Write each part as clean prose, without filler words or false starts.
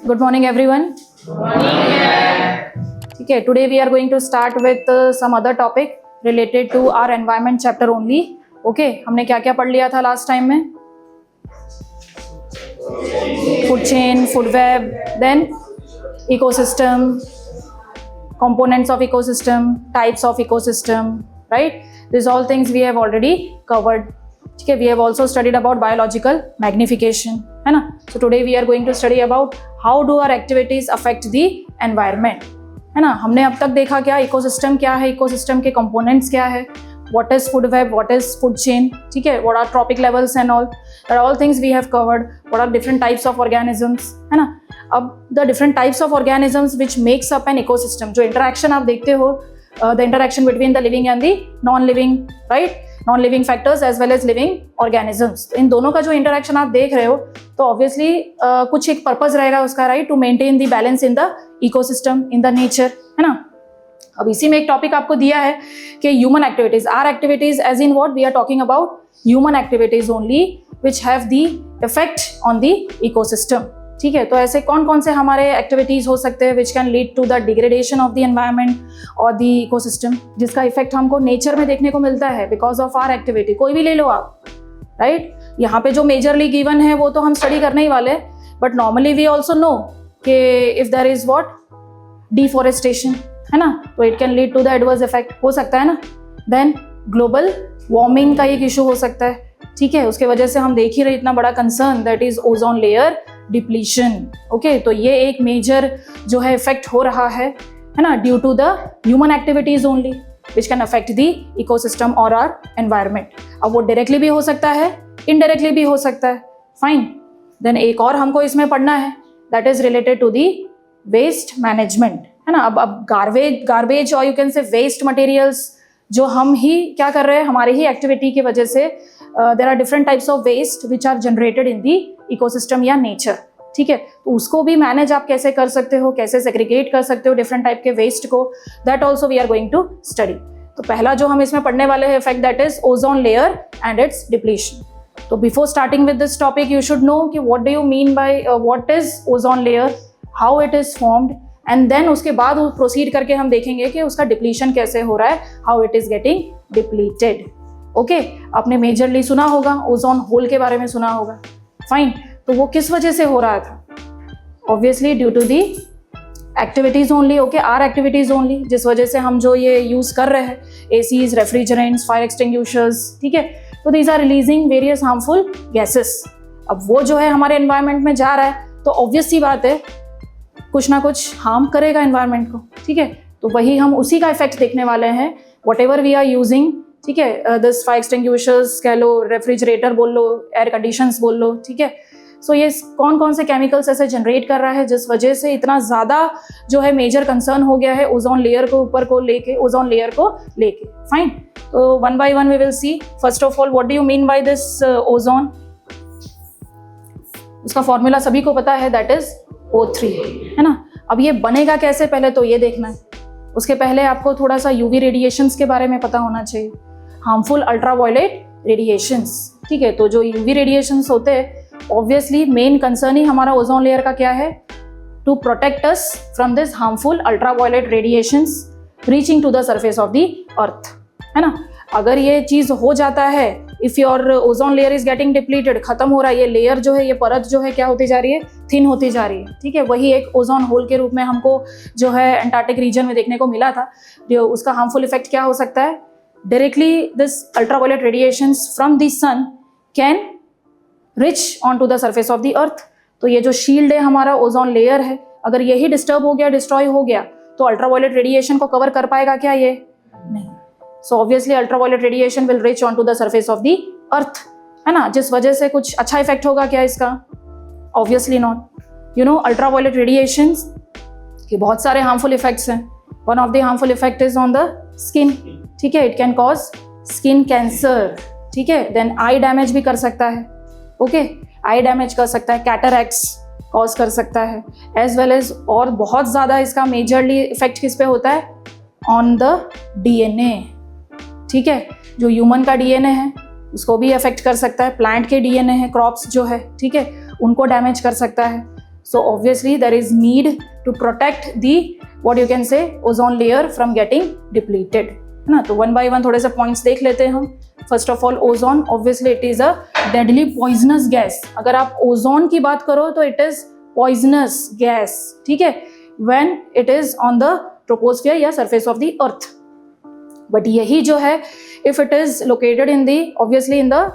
Good morning, everyone. Okay, today we are going to start with some other topic related to our environment chapter only. Okay, हमने क्या क्या पढ़ लिया था last time में? Food chain, food web, then ecosystem, components of ecosystem, types of ecosystem, right? These all things we have already covered. Okay, we have also studied about biological magnification, है ना? So today we are going to study about how do our activities affect the environment, है ना? हमने अब तक देखा क्या ecosystem क्या है, इकोसिस्टम के कंपोनेंट्स क्या है, what is food web, what is food chain, ठीक है, what are trophic levels and all, that are all things we have covered. What are different types of organisms, है ना? अब the different types of organisms which makes up an ecosystem, जो interaction आप देखते हो, the interaction between the living and the non-living, right? Non-living factors as well as living organisms. इन दोनों का जो interaction आप देख रहे हो, तो obviously कुछ एक purpose रहेगा उसका, right? To maintain the balance in the ecosystem, in the nature, है ना? अब इसी में एक टॉपिक आपको दिया है कि human activities, our activities as in what we are talking about human activities only which have the effect on the ecosystem, ठीक है? तो ऐसे कौन कौन से हमारे एक्टिविटीज हो सकते हैं which can lead to the degradation of the environment और द इकोसिस्टम, जिसका इफेक्ट हमको नेचर में देखने को मिलता है बिकॉज ऑफ आर एक्टिविटी. कोई भी ले लो आप, राइट? यहाँ पे जो मेजरली गिवन है वो तो हम स्टडी करने ही वाले, but normally we also know कि if there is what deforestation, है ना, तो it can lead to the adverse effect, हो सकता है ना. देन ग्लोबल वार्मिंग का एक इशू हो सकता है, ठीक है? उसके वजह से हम देख ही रहे इतना बड़ा concern, that is ozone layer depletion. Okay, तो ये एक मेजर जो है इफेक्ट हो रहा है ना, due to the human activities only which can affect the ecosystem और आवर एनवायरमेंट. अब वो डायरेक्टली भी हो सकता है, इनडायरेक्टली भी हो सकता है. फाइन. देन एक और हमको इसमें पढ़ना है, that is related to the waste management, है ना. अब गार्बेज और you can say waste materials जो हम ही क्या कर रहे हैं, हमारे ही एक्टिविटी की वजह से there are different types of waste which are generated in the ecosystem या नेचर, ठीक है? तो उसको भी मैनेज आप कैसे कर सकते हो, कैसे सेग्रीगेट कर सकते हो डिफरेंट टाइप के वेस्ट को, that also we are going to study. तो पहला जो हम इसमें पढ़ने वाले हैं effect, that is ozone layer and its depletion. तो before starting with this topic you should know कि what do you mean by what is ozone layer, how it is formed, and then उसके बाद वो proceed करके हम देखेंगे कि उसका डिप्लीशन कैसे हो रहा है, how it is getting depleted. Okay, आपने मेजरली सुना होगा, ओजोन होल के बारे में सुना होगा. फाइन. तो वो किस वजह से हो रहा था? Obviously due to the activities only. Okay, our activities only, जिस वजह से हम जो ये यूज कर रहे हैं, एसीज, रेफ्रिजरेंट्स, फायर एक्सटिंग्विशर्स, ठीक है, तो these are releasing various harmful gases. अब वो जो है हमारे एनवायरनमेंट में जा रहा है, तो ऑब्वियस सी बात है कुछ ना कुछ हार्म करेगा एनवायरनमेंट को, ठीक है? तो वही हम उसी का इफेक्ट देखने वाले हैं, whatever we are using, ठीक है? दिस फायर एक्सटिंग्विशर्स कह लो, रेफ्रिजरेटर बोल लो, एयर कंडीशंस बोल लो, ठीक है? सो ये कौन कौन से केमिकल्स ऐसे जनरेट कर रहा है जिस वजह से इतना ज़्यादा जो है मेजर कंसर्न हो गया है ओजोन लेयर को ऊपर को लेके, ओजोन लेयर को लेके. फाइन. तो one by one we will see. First of all, what do you mean by this ozone? उसका फॉर्मूला सभी को पता है, दैट इज O3, है ना. अब ये बनेगा कैसे, पहले तो ये देखना है. उसके पहले आपको थोड़ा सा यूवी रेडिएशंस के बारे में पता होना चाहिए, हार्मफुल अल्ट्रावायलेट रेडिएशंस, ठीक है? तो जो यूवी रेडिएशंस होते हैं, ऑब्वियसली मेन कंसर्न ही हमारा ओजोन लेयर का क्या है, to protect us from this harmful ultraviolet radiations reaching to the surface of the earth, है ना. अगर ये चीज़ हो जाता है, if your ozone layer is getting depleted, खत्म हो रहा है, ये लेयर जो है, ये परत जो है क्या होती जा रही है, थिन होती जा रही है, ठीक है? वही एक ओजोन होल के रूप में हमको जो है एंटार्क्टिक रीजन में देखने को मिला था. उसका हार्मफुल इफेक्ट क्या हो सकता है, directly this ultraviolet radiations from the sun can reach on to the surface of the earth. तो ये जो शील्ड है हमारा, ओजोन लेयर है, अगर यही डिस्टर्ब हो गया, डिस्ट्रॉय हो गया, तो अल्ट्रावायलेट रेडिएशन को कवर कर पाएगा क्या? ये नहीं. So obviously ultraviolet radiation will reach on to the surface of the earth, है ना, जिस वजह से कुछ अच्छा इफेक्ट होगा क्या इसका? Obviously not. You know, ultraviolet radiations के बहुत सारे हार्मफुल इफेक्ट्स हैं. One of the harmful effect is on the skin, ठीक है? It can cause skin cancer, ठीक है? देन आई डैमेज भी कर सकता है. ओके, आई डैमेज कर सकता है, कैटरैक्ट्स कॉज कर सकता है, एज वेल एज और बहुत ज़्यादा इसका मेजरली इफेक्ट किस पे होता है, ऑन द डीएनए, ठीक है? जो ह्यूमन का डीएनए है उसको भी अफेक्ट कर सकता है, प्लांट के डीएनए है, क्रॉप्स जो है, ठीक है, उनको डैमेज कर सकता है. So obviously there is need to protect the what you can say ozone layer from getting depleted, है ना. तो वन बाय वन थोड़े से पॉइंट्स देख लेते हैं हम. First of all ozone, obviously it is a deadly poisonous gas. अगर आप ओजोन की बात करो तो इट इज पॉइजनस गैस, ठीक है, when it is on the troposphere या surface of the earth. But यही जो है if it is located in the obviously in the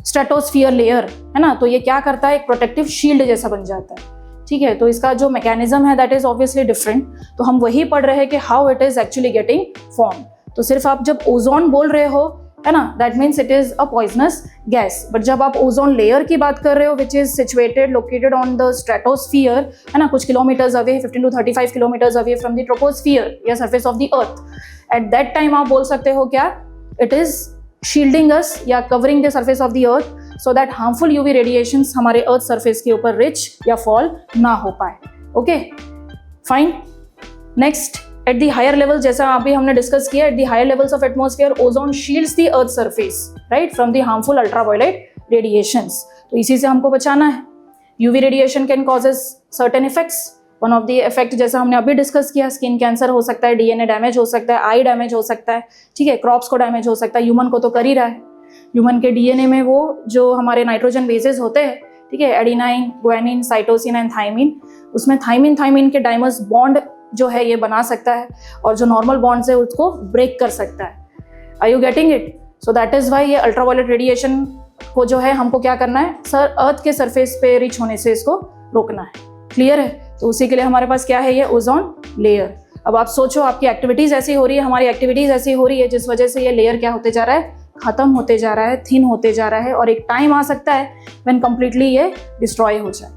stratosphere layer, है ना, तो ये क्या करता है, एक प्रोटेक्टिव शील्ड जैसा बन जाता है, ठीक है. तो इसका जो मैकेनिज्म है दैट इज ऑब्वियसली डिफरेंट. तो हम वही पढ़ रहे हैं कि how it is actually getting form. तो सिर्फ आप जब ओजोन बोल रहे हो, है ना, that means it is a poisonous gas. But जब आप ओजोन लेयर की बात कर रहे हो which is situated located on the stratosphere, है ना, कुछ kilometres away, 15 to 35 kilometres away from the troposphere या surface of the earth, at that time आप बोल सकते हो क्या, इट इज शील्डिंग अस या covering the surface of the earth so that harmful UV radiations हमारे अर्थ सरफेस के ऊपर रिच या फॉल ना हो पाए. Okay fine. Next, at the higher level, जैसा अभी हमने डिस्कस किया, at the higher levels of atmosphere ozone shields the earth surface, right, from the harmful ultraviolet radiations. तो इसी से हमको बचाना है. UV radiation can causes certain effects. One of the effect जैसा हमने अभी डिस्कस किया, स्किन कैंसर हो सकता है, डीएनए डैमेज हो सकता है, आई डैमेज हो सकता है, ठीक है, क्रॉप्स को डैमेज हो सकता है. ह्यूमन को तो कर ही रहा है. ह्यूमन के डीएनए में वो जो हमारे नाइट्रोजन बेसेस होते हैं, ठीक है, adenine, guanine, cytosine and thymine, उसमें थाइमिन के डाइमर्स बॉन्ड जो है ये बना सकता है और जो नॉर्मल बॉन्ड्स है उसको ब्रेक कर सकता है. Are you getting it? So that is why ये अल्ट्रावायलेट रेडिएशन को जो है हमको क्या करना है, सर अर्थ के सरफेस पे रिच होने से इसको रोकना है. क्लियर है? तो उसी के लिए हमारे पास क्या है, ये ओजोन लेयर. अब आप सोचो, आपकी एक्टिविटीज ऐसी हो रही है, हमारी एक्टिविटीज ऐसी हो रही है जिस वजह से ये लेयर क्या होते जा रहा है, खत्म होते जा रहा है, थिन होते जा रहा है, और एक टाइम आ सकता है व्हेन कंप्लीटली ये डिस्ट्रॉय हो जाए.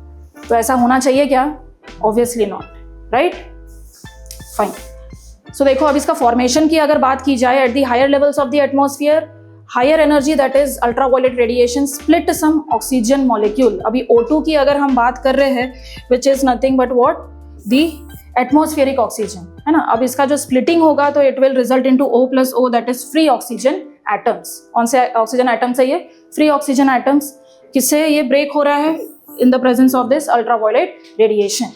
तो ऐसा होना चाहिए क्या? Obviously not, right. Fine. So देखो, अब इसका फॉर्मेशन की अगर बात की जाए, at the higher levels of the atmosphere higher energy that is ultraviolet radiation split some oxygen molecule. अभी O2 की अगर हम बात कर रहे हैं which is nothing but what, the atmospheric oxygen, है ना. अब इसका जो स्प्लिटिंग होगा तो it will result into O+O that is free oxygen atoms. कौन से ऑक्सीजन एटम्स है ये? Free oxygen atoms. किससे ये ब्रेक हो रहा है? In the presence of this ultraviolet radiation.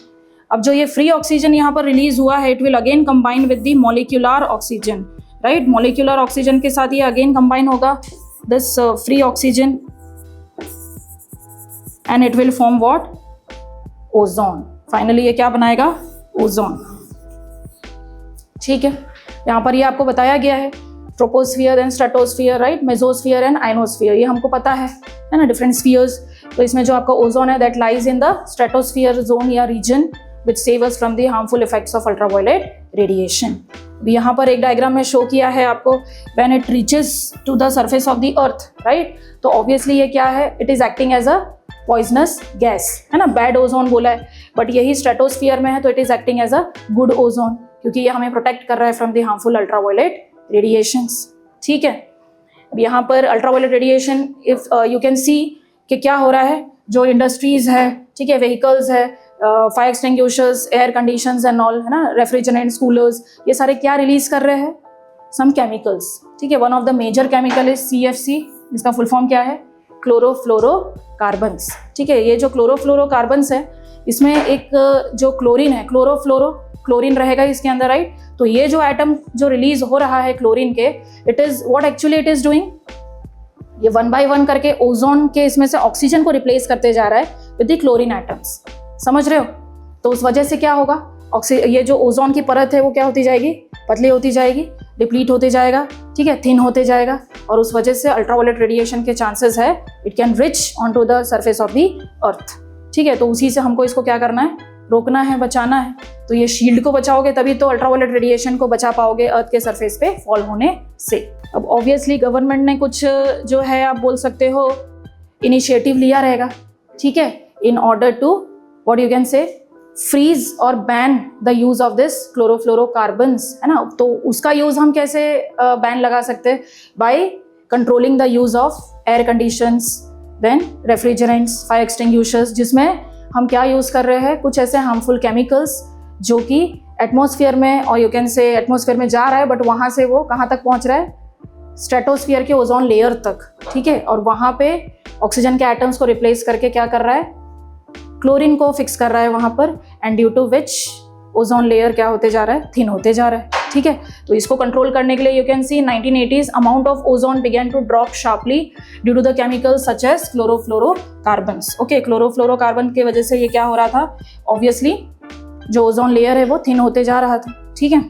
अब जो ये फ्री ऑक्सीजन यहाँ पर रिलीज हुआ है, it will again combine with the molecular oxygen, right. Molecular oxygen के साथ ये अगेन कंबाइन होगा this free oxygen and it will form what, ozone. Finally ये क्या बनाएगा, ओजोन. ठीक है, यहाँ पर ये आपको बताया गया है troposphere and stratosphere, right, mesosphere and ionosphere, ये हमको पता है ना, डिफरेंट स्फीयर्स. तो इसमें जो आपका ओजोन है that lies in the stratosphere zone या region which save us from the harmful effects of ultraviolet radiation. यहाँ पर एक डायग्राम में शो किया है आपको, when it reaches to the surface of the earth, right, तो ऑब्वियसली ये क्या है, it is acting as a poisonous gas, है ना. बैड ओजोन बोला है, बट यही स्ट्रेटोस्फियर में है तो it is acting as a good ozone, क्योंकि ये हमें प्रोटेक्ट कर रहा है from the harmful ultraviolet radiations. ठीक है, अब यहाँ पर ultraviolet radiation if you can see कि क्या हो रहा है, जो इंडस्ट्रीज है, ठीक है, व्हीकल्स है, fire extinguishers, air conditions and all, है ना, रेफ्रिजरेंट्स, कूलर्स, ये सारे क्या रिलीज कर रहे हैं, सम केमिकल्स. ठीक है, one of the major chemical is CFC, इसका फुल फॉर्म क्या है, क्लोरोफ्लोरोकार्बन्स. ठीक है, ये जो क्लोरोफ्लोरोकार्बन्स है इसमें एक जो क्लोरीन है, क्लोरीन रहेगा इसके अंदर, राइट. तो ये जो एटम जो रिलीज हो रहा है क्लोरीन के, it is what actually it is doing, ये वन बाय वन करके ओजोन के इसमें से ऑक्सीजन को रिप्लेस करते जा रहा है विद द क्लोरीन एटम्स. समझ रहे हो? तो उस वजह से क्या होगा, ये जो ओजोन की परत है वो क्या होती जाएगी, पतली होती जाएगी, डिप्लीट होते जाएगा, ठीक है, थिन होते जाएगा, और उस वजह से अल्ट्रावायलेट रेडिएशन के चांसेस है it can reach on to the surface of the earth. ठीक है, तो उसी से हमको इसको क्या करना है, रोकना है, बचाना है. तो ये शील्ड को बचाओगे तभी तो अल्ट्रावायलेट रेडिएशन को बचा पाओगे अर्थ के सरफेस पे फॉल होने से. अब ऑब्वियसली गवर्नमेंट ने कुछ जो है आप बोल सकते हो इनिशिएटिव लिया रहेगा, ठीक है, in order to what you can say freeze और ban the use of this chlorofluorocarbons, है ना. तो उसका यूज हम कैसे बैन लगा सकते हैं, by controlling the use of air conditions, then refrigerants, fire extinguishers, जिसमें हम क्या यूज कर रहे हैं, कुछ ऐसे हार्मफुल केमिकल्स जो कि एटमॉस्फेयर में, और यू कैन से एटमॉस्फेयर में जा रहा है बट वहाँ से वो कहाँ तक पहुँच रहा है, स्ट्रेटोस्फियर के ओजोन लेयर तक. ठीक है, और वहाँ पे ऑक्सीजन के एटम्स को रिप्लेस करके क्या कर रहा है, क्लोरीन को फिक्स कर रहा है वहाँ पर, and due to which ozone layer क्या होते जा रहा है, थिन होते जा रहा है। ठीक है, तो इसको कंट्रोल करने के लिए you can see 1980s amount of ozone began to drop sharply due to the chemicals such as chlorofluorocarbons. Okay, chlorofluorocarbon की वजह से ये क्या हो रहा था, ऑब्वियसली जो ओजोन लेयर है वो थिन होते जा रहा था। ठीक है,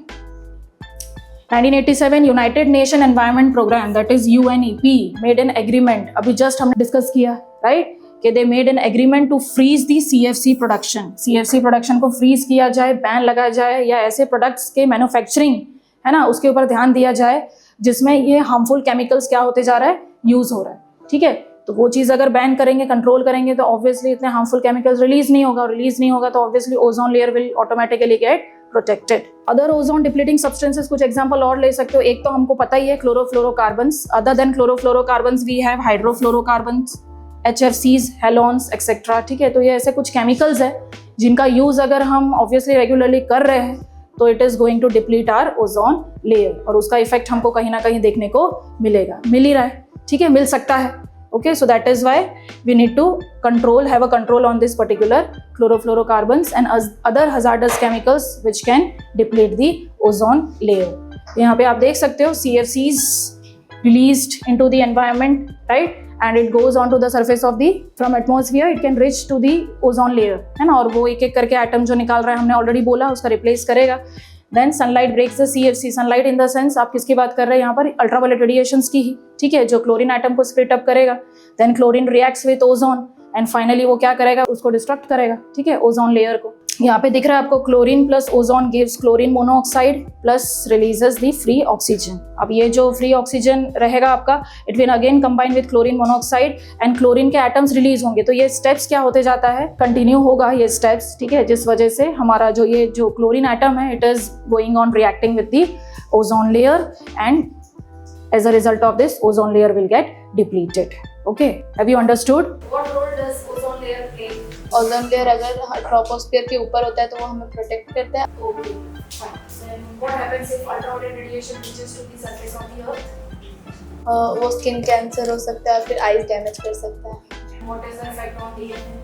1987 United Nation Environment Programme that is UNEP made an agreement, अभी जस्ट हमने डिस्कस किया राइट, कि they made an agreement to freeze the CFC production. CFC production को फ्रीज किया जाए, बैन लगाया जाए, या ऐसे प्रोडक्ट्स के मैन्युफैक्चरिंग है ना उसके ऊपर ध्यान दिया जाए जिसमें ये हार्मफुल केमिकल्स क्या होते जा रहा है, यूज हो रहा है। ठीक है, तो वो चीज़ अगर बैन करेंगे, कंट्रोल करेंगे, तो ऑब्वियसली इतने हार्मफुल केमिकल्स रिलीज नहीं होगा, और रिलीज नहीं होगा तो obviously ozone layer will automatically gate protected. Other ozone depleting substances, कुछ एग्जांपल और ले सकते हो। एक तो हमको पता ही है chlorofluorocarbons, other than chlorofluorocarbons we have hydrofluorocarbons, HFCs, halons etcetera. ठीक है, तो ये ऐसे कुछ केमिकल्स है जिनका यूज अगर हम ऑब्वियसली रेगुलरली कर रहे हैं तो it is going to deplete our ozone layer, और उसका इफेक्ट हमको कहीं ना कहीं देखने को मिलेगा, मिल ही रहा है। ठीक है, मिल सकता है। Okay, so that is why we need to have a control on this particular chlorofluorocarbons and other hazardous chemicals which can deplete the ozone layer. यहाँ पे आप देख सकते हो CFCs released into the environment, right? And it goes on to the surface of the from atmosphere. It can reach to the ozone layer, है ना? और वो एक एक करके एटम जो निकाल रहा है, हमने ऑलरेडी बोला, उसका रिप्लेस करेगा। Then sunlight breaks the CFC, sunlight in the sense आप किसकी बात कर रहे हैं यहाँ पर, अल्ट्रावायलेट रेडिएशंस की ही। ठीक है, जो क्लोरीन एटम को स्प्लिट अप करेगा, then chlorine reacts with ozone and finally वो क्या करेगा, उसको डिस्ट्रक्ट करेगा। ठीक है, ओजोन लेयर को। यहाँ पे दिख रहा है आपको chlorine plus ozone gives chlorine monoxide plus releases the free oxygen. अब ये जो फ्री ऑक्सीजन रहेगा आपका, it will again combine with chlorine monoxide and chlorine के एटम्स रिलीज होंगे। तो ये स्टेप्स क्या होते जाता है, कंटिन्यू होगा ये स्टेप्स। ठीक है, जिस वजह से हमारा जो क्लोरीन एटम है, it is going on reacting with the ozone layer and as a result of this ozone layer will get depleted. Okay, have you understood? What role does ozone layer play? Ozone layer अगर troposphere के ऊपर होता है तो वो हमें protect करता है। Okay, fine. Then what happens if ultraviolet radiation reaches to the surface of the earth? वो स्किन कैंसर हो सकता है, फिर आईज डैमेज कर सकता है। What is the effect on DNA?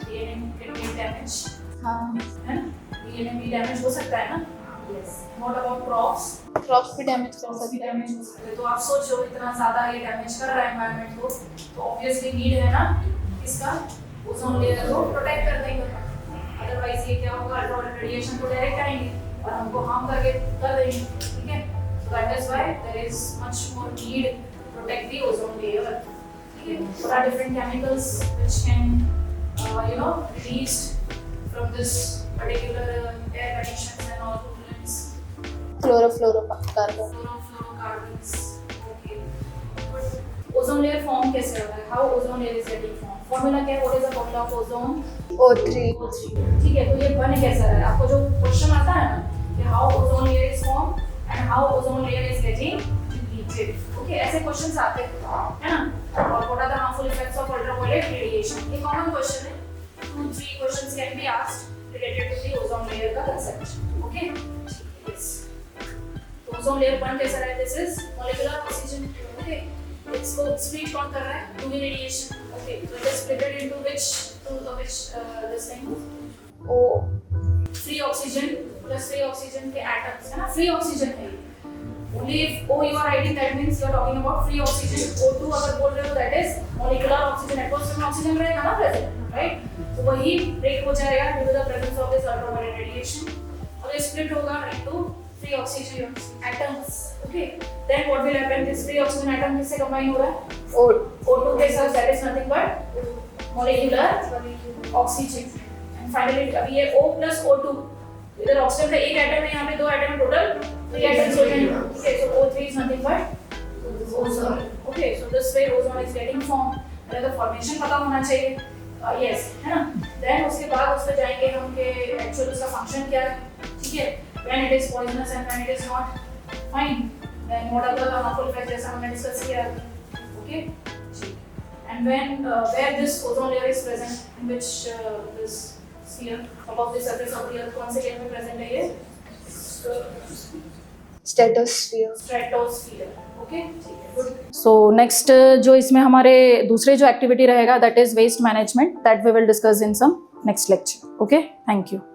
DNA can get damage. हाँ, है ना? DNA भी डैमेज हो सकता है ना? Yes. What about crops? Crops भी डैमेज कर सकते हैं। डैमेज हो सकते हैं। तो आप सोचो इतना ज़्यादा ये डैमेज कर रहा है एनवायरनमेंट को, तो ऑब्वियसली नीड है ना इसका ओजोन लेयर को प्रोटेक्ट करने का। अदरवाइज ये क्या होगा, अल्ट्रावायलेट रेडिएशन को डायरेक्ट आएंगे और हमको हार्म करके कर देंगे। ठीक है, so that is why there is much more need to protect the ozone layer. ठीक है, there are different chemicals which can released from this particular air conditions and all pollutants. Chlorofluorocarbon. Fluorofluorocarbons. Okay. But ozone layer form कैसे होता है? How ozone layer is getting formed? Formula क्या है? What is the formula of ozone? O3। ठीक है, तो ये बन कैसा रहा है? आपको जो क्वेश्चन आता है ना कि how ozone layer is formed and how ozone layer is getting depleted. Okay, ऐसे क्वेश्चंस आते हैं, है ना? और what are the harmful effects of ultraviolet radiation? ये कॉमन क्वेश्चन है. 2-3 questions can be asked related to the ozone layer का concept. Okay. Yes. Ozone layer बन कैसा रहा है? This is molecular oxygen. Okay, इसको स्प्लिट कौन कर रहा है? UV radiation. Okay, so it is splitted into which this thing, O free oxygen plus free oxygen के एटम्स, है ना? फ्री ऑक्सीजन है only if O you are writing, that means you are talking about free oxygen. O2 अगर बोल रहे हो that is molecular oxygen. Atmosphere में oxygen रहेगा ना प्रेजेंट, राइट? तो वही ब्रेक हो जाएगा due to the presence of this ultraviolet radiation और ये स्प्लिट होगा into free oxygen atoms. Okay, then what will happen? This free oxygen atom किससे combine हो रहा है? O2 के साथ, that is nothing but molecular oxygen. And finally अभी ये O plus O2, इधर ऑक्सीजन का एक एटम है, यहाँ पे दो एटम है, टोटल 3 atoms हो जाएंगे। Okay, so O3 is nothing but ozone. Okay, so this way ozone is getting formed. पहले तो formation पता होना चाहिए, yes, है ना? Then उसके बाद उस पे जाएंगे हम कि actual उसका function क्या है, ठीक है? When it is poisonous and when it is not, fine. Then what are the harmful effects जैसा हमने discuss किया, okay? And when where this ozone layer is present, in which this sphere above the surface of the earth, कौन से layer में present है ये? Stratosphere. Stratosphere, okay? Good. So next जो इसमें हमारे दूसरे जो activity रहेगा, that is waste management, that we will discuss in some next lecture. Okay, thank you.